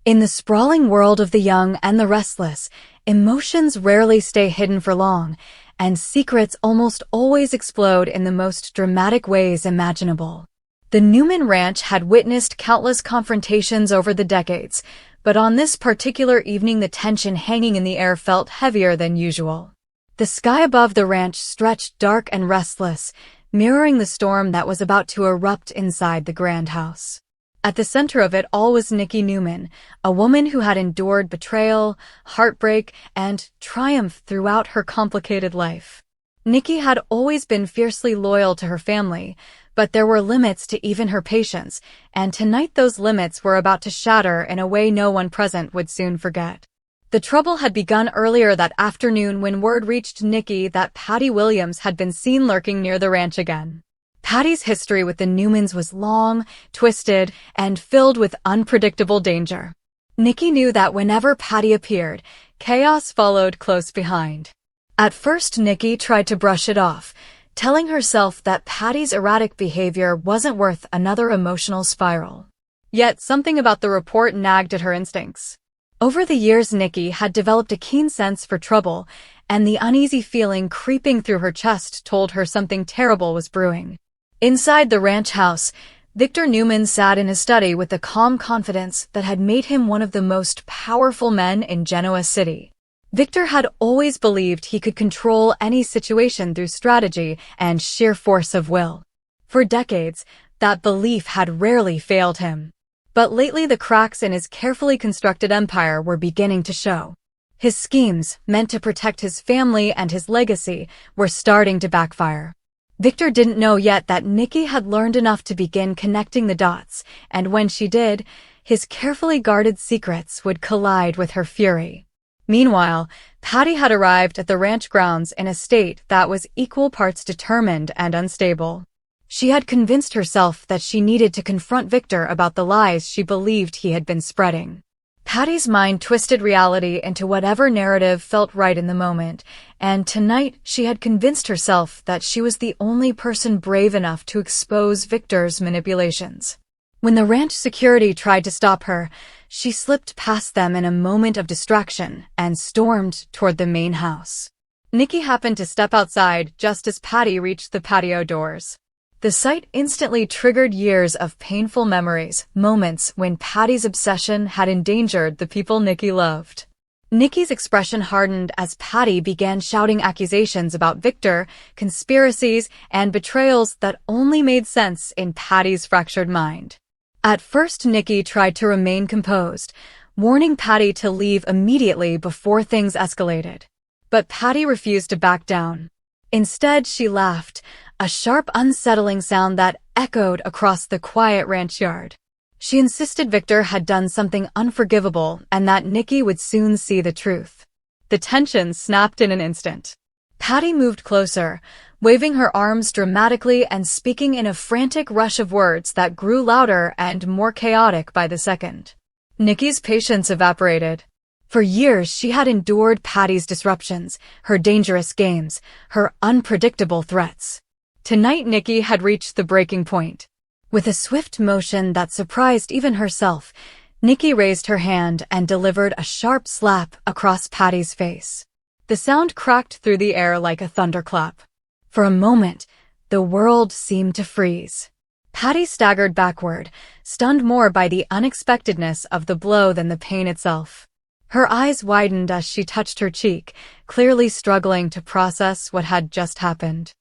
In the sprawling world of the young and the restless, emotions rarely stay hidden for long, and secrets almost always explode in the most dramatic ways imaginable. The Newman ranch had witnessed countless confrontations over the decades, but on this particular evening the tension hanging in the air felt heavier than usual. The sky above the ranch stretched dark and restless, mirroring the storm that was about to erupt inside the grand house. At the center of it all was Nikki Newman, a woman who had endured betrayal, heartbreak, and triumph throughout her complicated life. Nikki had always been fiercely loyal to her family, but there were limits to even her patience, and tonight those limits were about to shatter in a way no one present would soon forget. The trouble had begun earlier that afternoon when word reached Nikki that Patty Williams had been seen lurking near the ranch again. Patty's history with the Newmans was long, twisted, and filled with unpredictable danger. Nikki knew that whenever Patty appeared, chaos followed close behind. At first, Nikki tried to brush it off, telling herself that Patty's erratic behavior wasn't worth another emotional spiral. Yet something about the report nagged at her instincts. Over the years, Nikki had developed a keen sense for trouble, and the uneasy feeling creeping through her chest told her something terrible was brewing. Inside the ranch house, Victor Newman sat in his study with the calm confidence that had made him one of the most powerful men in Genoa City. Victor had always believed he could control any situation through strategy and sheer force of will. For decades, that belief had rarely failed him. But lately the cracks in his carefully constructed empire were beginning to show. His schemes, meant to protect his family and his legacy, were starting to backfire. Victor didn't know yet that Nikki had learned enough to begin connecting the dots, and when she did, his carefully guarded secrets would collide with her fury. Meanwhile, Patty had arrived at the ranch grounds in a state that was equal parts determined and unstable. She had convinced herself that she needed to confront Victor about the lies she believed he had been spreading. Patty's mind twisted reality into whatever narrative felt right in the moment, and tonight she had convinced herself that she was the only person brave enough to expose Victor's manipulations. When the ranch security tried to stop her, she slipped past them in a moment of distraction and stormed toward the main house. Nikki happened to step outside just as Patty reached the patio doors. The sight instantly triggered years of painful memories, moments when Patty's obsession had endangered the people Nikki loved. Nikki's expression hardened as Patty began shouting accusations about Victor, conspiracies, and betrayals that only made sense in Patty's fractured mind. At first, Nikki tried to remain composed, warning Patty to leave immediately before things escalated. But Patty refused to back down. Instead, she laughed, a sharp, unsettling sound that echoed across the quiet ranch yard. She insisted Victor had done something unforgivable and that Nikki would soon see the truth. The tension snapped in an instant. Patty moved closer, waving her arms dramatically and speaking in a frantic rush of words that grew louder and more chaotic by the second. Nikki's patience evaporated. For years, she had endured Patty's disruptions, her dangerous games, her unpredictable threats. Tonight, Nikki had reached the breaking point. With a swift motion that surprised even herself, Nikki raised her hand and delivered a sharp slap across Patty's face. The sound cracked through the air like a thunderclap. For a moment, the world seemed to freeze. Patty staggered backward, stunned more by the unexpectedness of the blow than the pain itself. Her eyes widened as she touched her cheek, clearly struggling to process what had just happened.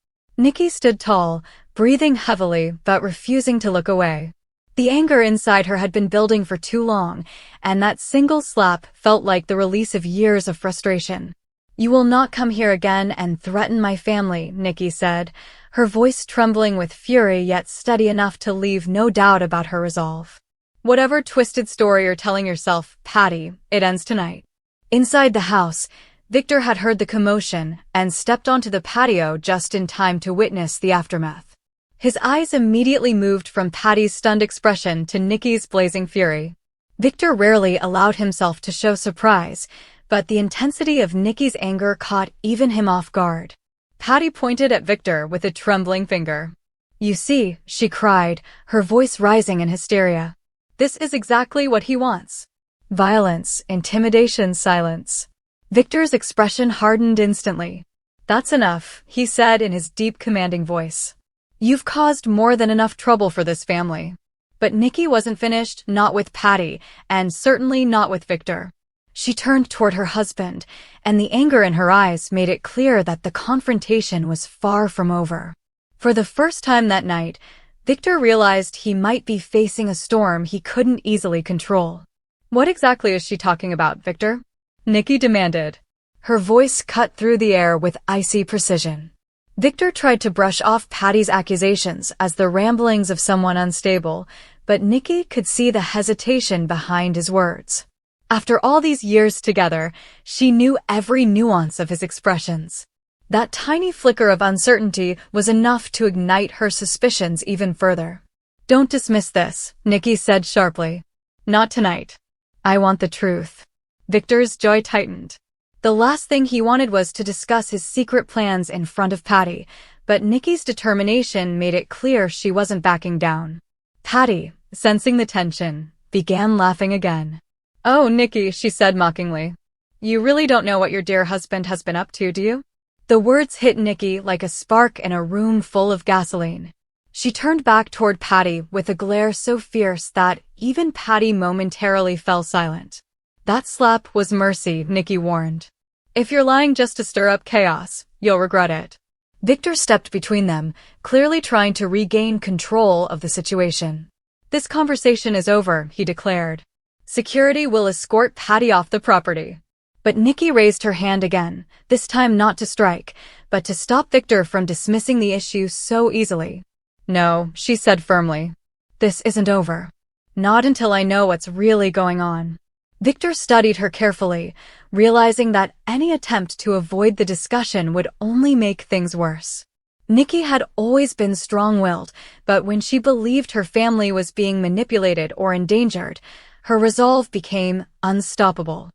Nikki stood tall, breathing heavily but refusing to look away. The anger inside her had been building for too long, and that single slap felt like the release of years of frustration. "You will not come here again and threaten my family," Nikki said, her voice trembling with fury yet steady enough to leave no doubt about her resolve. "Whatever twisted story you're telling yourself, Patty, it ends tonight." Inside the house, Victor had heard the commotion and stepped onto the patio just in time to witness the aftermath. His eyes immediately moved from Patty's stunned expression to Nikki's blazing fury. Victor rarely allowed himself to show surprise, but the intensity of Nikki's anger caught even him off guard. Patty pointed at Victor with a trembling finger. "You see," she cried, her voice rising in hysteria. "This is exactly what he wants. Violence, intimidation, silence. Victor's expression hardened instantly. "That's enough," he said in his deep, commanding voice. "You've caused more than enough trouble for this family." But Nikki wasn't finished, not with Patty, and certainly not with Victor. She turned toward her husband, and the anger in her eyes made it clear that the confrontation was far from over. For the first time that night, Victor realized he might be facing a storm he couldn't easily control. "What exactly is she talking about, Victor?" Nikki demanded. Her voice cut through the air with icy precision. Victor tried to brush off Patty's accusations as the ramblings of someone unstable, but Nikki could see the hesitation behind his words. After all these years together, she knew every nuance of his expressions. That tiny flicker of uncertainty was enough to ignite her suspicions even further. "Don't dismiss this," Nikki said sharply. "Not tonight. I want the truth." Victor's jaw tightened. The last thing he wanted was to discuss his secret plans in front of Patty, but Nikki's determination made it clear she wasn't backing down. Patty, sensing the tension, began laughing again. "Oh, Nikki," she said mockingly. "You really don't know what your dear husband has been up to, do you?" The words hit Nikki like a spark in a room full of gasoline. She turned back toward Patty with a glare so fierce that even Patty momentarily fell silent. "That slap was mercy," Nikki warned. "If you're lying just to stir up chaos, you'll regret it." Victor stepped between them, clearly trying to regain control of the situation. "This conversation is over," he declared. "Security will escort Patty off the property." But Nikki raised her hand again, this time not to strike, but to stop Victor from dismissing the issue so easily. "No," she said firmly. "This isn't over. Not until I know what's really going on." Victor studied her carefully, realizing that any attempt to avoid the discussion would only make things worse. Nikki had always been strong-willed, but when she believed her family was being manipulated or endangered, her resolve became unstoppable.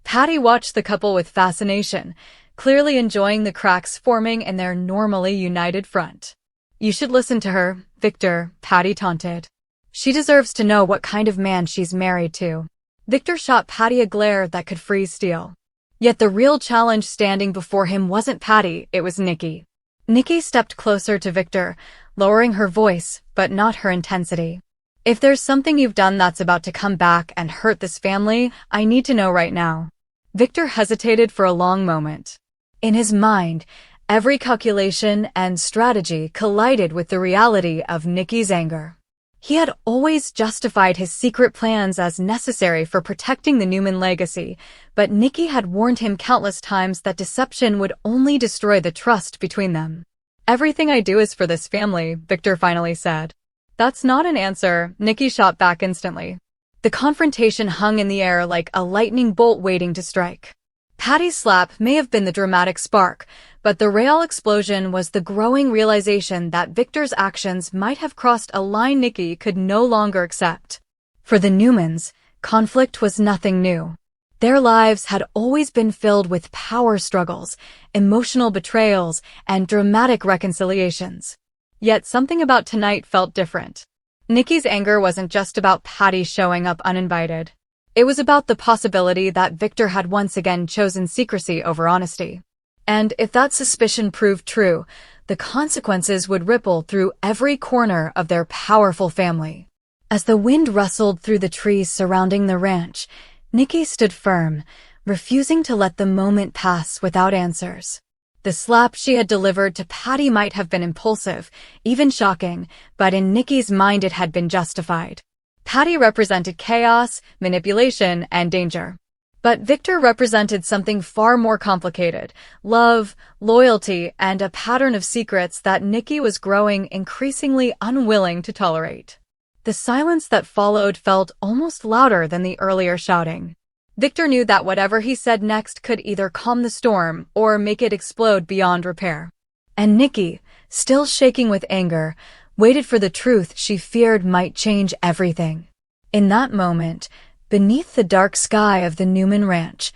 Patty watched the couple with fascination, clearly enjoying the cracks forming in their normally united front. "You should listen to her, Victor," Patty taunted. "She deserves to know what kind of man she's married to." Victor shot Patty a glare that could freeze steel. Yet the real challenge standing before him wasn't Patty, it was Nikki. Nikki stepped closer to Victor, lowering her voice, but not her intensity. "If there's something you've done that's about to come back and hurt this family, I need to know right now." Victor hesitated for a long moment. In his mind, every calculation and strategy collided with the reality of Nikki's anger. He had always justified his secret plans as necessary for protecting the Newman legacy, but Nikki had warned him countless times that deception would only destroy the trust between them. "Everything I do is for this family," Victor finally said. "That's not an answer," Nikki shot back instantly. The confrontation hung in the air like a lightning bolt waiting to strike. Patty's slap may have been the dramatic spark, but the real explosion was the growing realization that Victor's actions might have crossed a line Nikki could no longer accept. For the Newmans, conflict was nothing new. Their lives had always been filled with power struggles, emotional betrayals, and dramatic reconciliations. Yet something about tonight felt different. Nikki's anger wasn't just about Patty showing up uninvited. It was about the possibility that Victor had once again chosen secrecy over honesty. And if that suspicion proved true, the consequences would ripple through every corner of their powerful family. As the wind rustled through the trees surrounding the ranch, Nikki stood firm, refusing to let the moment pass without answers. The slap she had delivered to Patty might have been impulsive, even shocking, but in Nikki's mind it had been justified. Patty represented chaos, manipulation, and danger. But Victor represented something far more complicated: love, loyalty, and a pattern of secrets that Nikki was growing increasingly unwilling to tolerate. The silence that followed felt almost louder than the earlier shouting. Victor knew that whatever he said next could either calm the storm or make it explode beyond repair. And Nikki, still shaking with anger, waited for the truth she feared might change everything. In that moment, beneath the dark sky of the Newman ranch,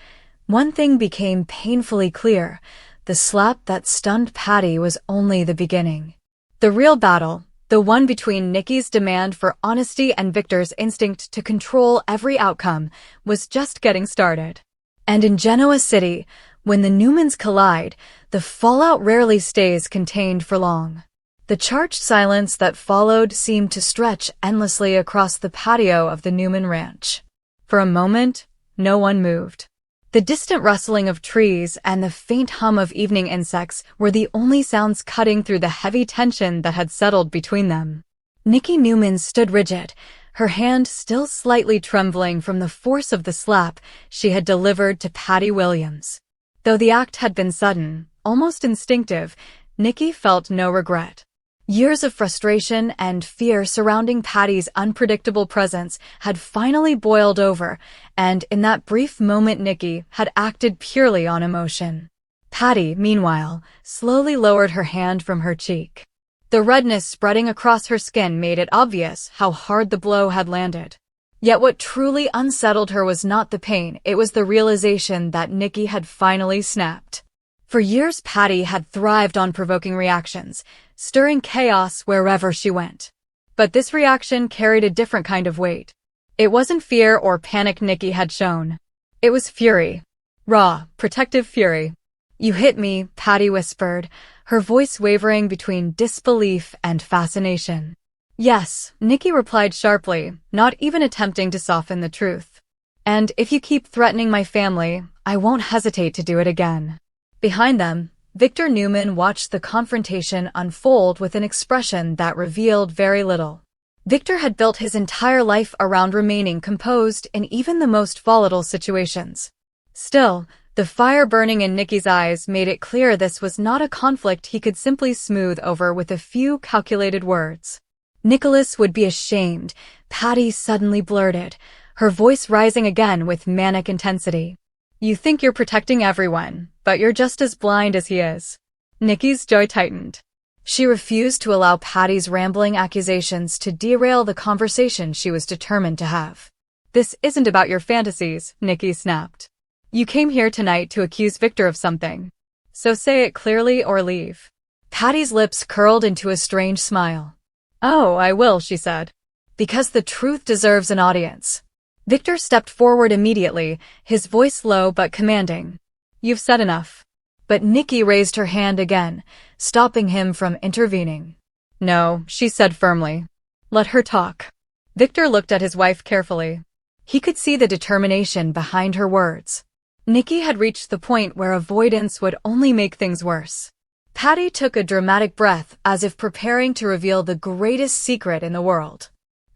one thing became painfully clear: the slap that stunned Patty was only the beginning. The real battle, The one between Nikki's demand for honesty and Victor's instinct to control every outcome was just getting started. And in Genoa City, when the Newmans collide, the fallout rarely stays contained for long. The charged silence that followed seemed to stretch endlessly across the patio of the Newman ranch. For a moment, no one moved. The distant rustling of trees and the faint hum of evening insects were the only sounds cutting through the heavy tension that had settled between them. Nikki Newman stood rigid, her hand still slightly trembling from the force of the slap she had delivered to Patty Williams. Though the act had been sudden, almost instinctive, Nikki felt no regret. Years of frustration and fear surrounding Patty's unpredictable presence had finally boiled over, and in that brief moment Nikki had acted purely on emotion. Patty, meanwhile, slowly lowered her hand from her cheek. The redness spreading across her skin made it obvious how hard the blow had landed. Yet what truly unsettled her was not the pain, it was the realization that Nikki had finally snapped. For years Patty had thrived on provoking reactions, stirring chaos wherever she went. But this reaction carried a different kind of weight. It wasn't fear or panic Nikki had shown. It was fury. Raw, protective fury. "You hit me," Patty whispered, her voice wavering between disbelief and fascination. "Yes," Nikki replied sharply, not even attempting to soften the truth. "And if you keep threatening my family, I won't hesitate to do it again." Behind them, Victor Newman watched the confrontation unfold with an expression that revealed very little. Victor had built his entire life around remaining composed in even the most volatile situations. Still, the fire burning in Nikki's eyes made it clear this was not a conflict he could simply smooth over with a few calculated words. "Nicholas would be ashamed," Patty suddenly blurted, her voice rising again with manic intensity. "You think you're protecting everyone, but you're just as blind as he is." Nikki's jaw tightened. She refused to allow Patty's rambling accusations to derail the conversation she was determined to have. "This isn't about your fantasies," Nikki snapped. "You came here tonight to accuse Victor of something. So say it clearly or leave." Patty's lips curled into a strange smile. "Oh, I will," she said. "Because the truth deserves an audience." Victor stepped forward immediately, his voice low but commanding. "You've said enough." But Nikki raised her hand again, stopping him from intervening. "No," she said firmly. "Let her talk." Victor looked at his wife carefully. He could see the determination behind her words. Nikki had reached the point where avoidance would only make things worse. Patty took a dramatic breath as if preparing to reveal the greatest secret in the world.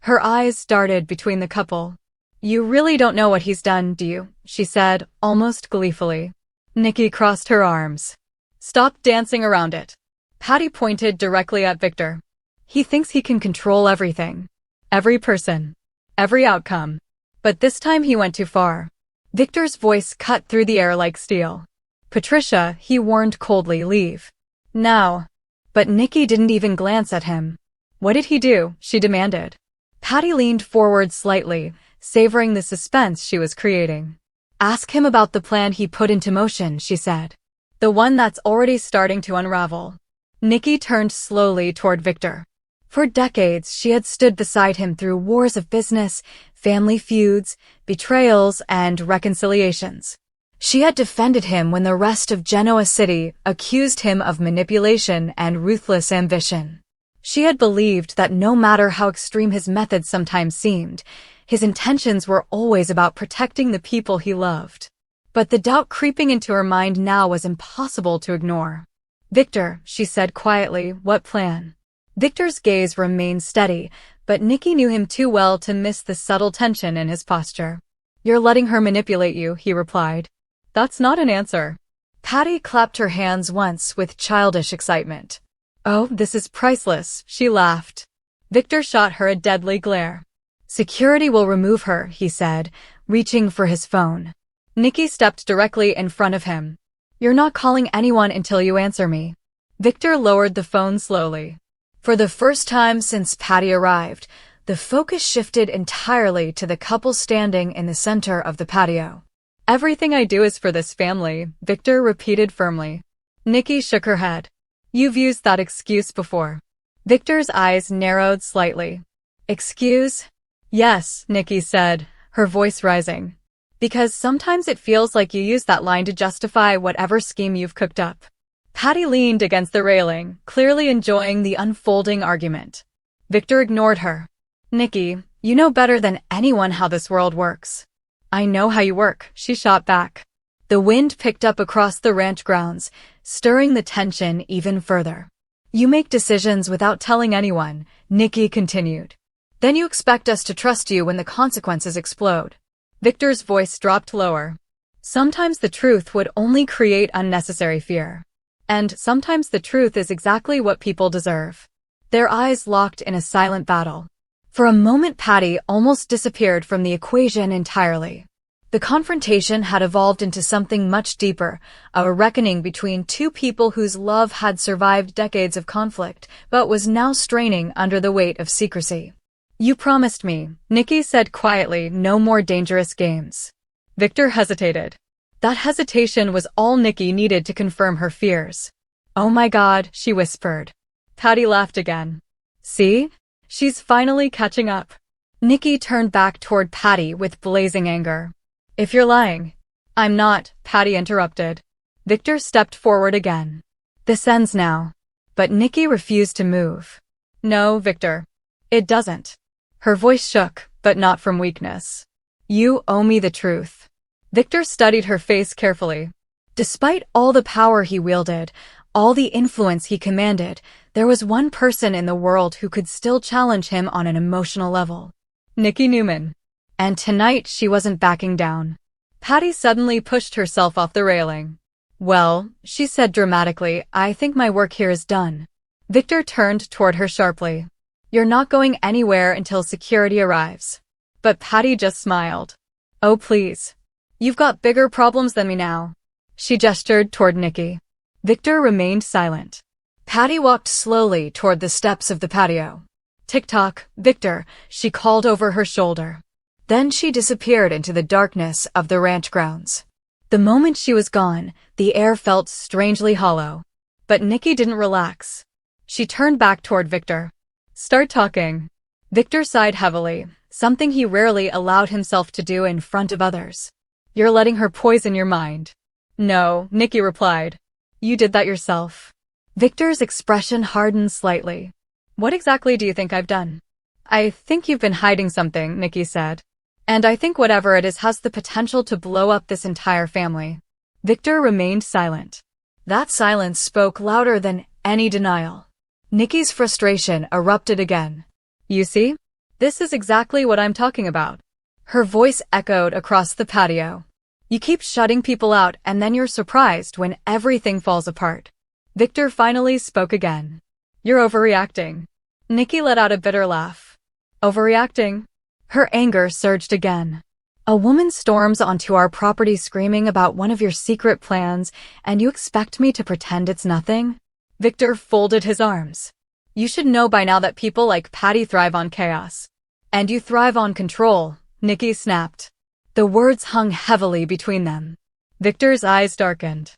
Her eyes darted between the couple. "You really don't know what he's done, do you?" she said, almost gleefully. Nikki crossed her arms. "Stop dancing around it." Patty pointed directly at Victor. "He thinks he can control everything. Every person. Every outcome. But this time he went too far." Victor's voice cut through the air like steel. "Patricia," he warned coldly, "leave. Now." But Nikki didn't even glance at him. "What did he do?" she demanded. Patty leaned forward slightly, savoring the suspense she was creating. "Ask him about the plan he put into motion," she said. "The one that's already starting to unravel." Nikki turned slowly toward Victor. For decades, she had stood beside him through wars of business, family feuds, betrayals, and reconciliations. She had defended him when the rest of Genoa City accused him of manipulation and ruthless ambition. She had believed that no matter how extreme his methods sometimes seemed, his intentions were always about protecting the people he loved. But the doubt creeping into her mind now was impossible to ignore. "Victor," she said quietly, "what plan?" Victor's gaze remained steady, but Nikki knew him too well to miss the subtle tension in his posture. "You're letting her manipulate you," he replied. "That's not an answer." Patty clapped her hands once with childish excitement. "Oh, this is priceless," she laughed. Victor shot her a deadly glare. "Security will remove her," he said, reaching for his phone. Nikki stepped directly in front of him. "You're not calling anyone until you answer me." Victor lowered the phone slowly. For the first time since Patty arrived, the focus shifted entirely to the couple standing in the center of the patio. "Everything I do is for this family," Victor repeated firmly. Nikki shook her head. "You've used that excuse before." Victor's eyes narrowed slightly. Excuse? Yes, Nikki said, her voice rising. Because sometimes it feels like you use that line to justify whatever scheme you've cooked up. Patty leaned against the railing, clearly enjoying the unfolding argument. Victor ignored her. Nikki, you know better than anyone how this world works. I know how you work, she shot back. The wind picked up across the ranch grounds, stirring the tension even further. You make decisions without telling anyone, Nikki continued. Then you expect us to trust you when the consequences explode. Victor's voice dropped lower. Sometimes the truth would only create unnecessary fear. And sometimes the truth is exactly what people deserve. Their eyes locked in a silent battle. For a moment Patty almost disappeared from the equation entirely. The confrontation had evolved into something much deeper, a reckoning between two people whose love had survived decades of conflict, but was now straining under the weight of secrecy. You promised me, Nikki said quietly, no more dangerous games. Victor hesitated. That hesitation was all Nikki needed to confirm her fears. Oh my God, she whispered. Patty laughed again. See? She's finally catching up. Nikki turned back toward Patty with blazing anger. If you're lying. I'm not, Patty interrupted. Victor stepped forward again. This ends now. But Nikki refused to move. No, Victor. It doesn't. Her voice shook, but not from weakness. You owe me the truth. Victor studied her face carefully. Despite all the power he wielded, all the influence he commanded, there was one person in the world who could still challenge him on an emotional level. Nikki Newman. And tonight she wasn't backing down. Patty suddenly pushed herself off the railing. Well, she said dramatically, I think my work here is done. Victor turned toward her sharply. You're not going anywhere until security arrives. But Patty just smiled. Oh please. You've got bigger problems than me now. She gestured toward Nikki. Victor remained silent. Patty walked slowly toward the steps of the patio. Tick-tock, Victor, she called over her shoulder. Then she disappeared into the darkness of the ranch grounds. The moment she was gone, the air felt strangely hollow. But Nikki didn't relax. She turned back toward Victor. Start talking. Victor sighed heavily, something he rarely allowed himself to do in front of others. You're letting her poison your mind. No, Nikki replied. You did that yourself. Victor's expression hardened slightly. What exactly do you think I've done? I think you've been hiding something, Nikki said. And I think whatever it is has the potential to blow up this entire family. Victor remained silent. That silence spoke louder than any denial. Nikki's frustration erupted again. You see? This is exactly what I'm talking about. Her voice echoed across the patio. You keep shutting people out and then you're surprised when everything falls apart. Victor finally spoke again. You're overreacting. Nikki let out a bitter laugh. Overreacting? Her anger surged again. A woman storms onto our property screaming about one of your secret plans, and you expect me to pretend it's nothing? Victor folded his arms. You should know by now that people like Patty thrive on chaos. And you thrive on control, Nikki snapped. The words hung heavily between them. Victor's eyes darkened.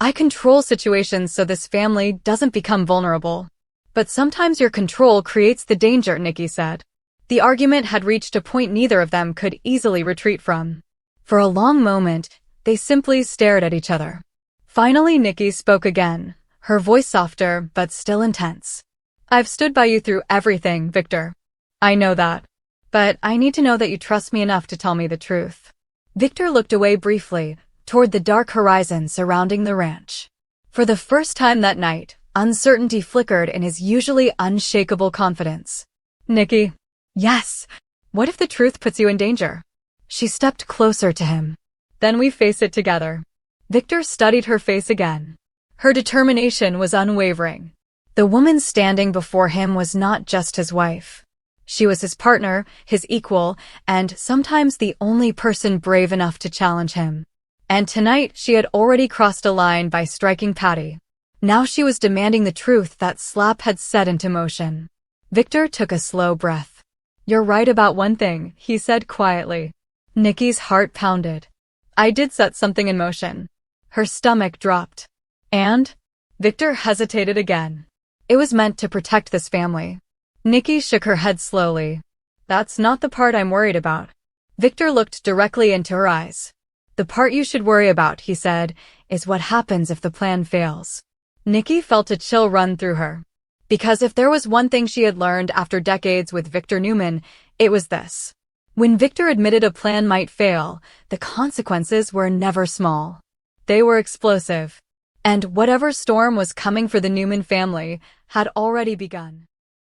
I control situations so this family doesn't become vulnerable. But sometimes your control creates the danger, Nikki said. The argument had reached a point neither of them could easily retreat from. For a long moment, they simply stared at each other. Finally, Nikki spoke again, her voice softer but still intense. I've stood by you through everything, Victor. I know that. But I need to know that you trust me enough to tell me the truth. Victor looked away briefly, toward the dark horizon surrounding the ranch. For the first time that night, uncertainty flickered in his usually unshakable confidence. Nikki. Yes. What if the truth puts you in danger? She stepped closer to him. Then we face it together. Victor studied her face again. Her determination was unwavering. The woman standing before him was not just his wife. She was his partner, his equal, and sometimes the only person brave enough to challenge him. And tonight she had already crossed a line by striking Patty. Now she was demanding the truth that Slap had set into motion. Victor took a slow breath. You're right about one thing, he said quietly. Nikki's heart pounded. I did set something in motion. Her stomach dropped. And? Victor hesitated again. It was meant to protect this family. Nikki shook her head slowly. That's not the part I'm worried about. Victor looked directly into her eyes. The part you should worry about, he said, is what happens if the plan fails. Nikki felt a chill run through her. Because if there was one thing she had learned after decades with Victor Newman, it was this. When Victor admitted a plan might fail, the consequences were never small. They were explosive. And whatever storm was coming for the Newman family had already begun.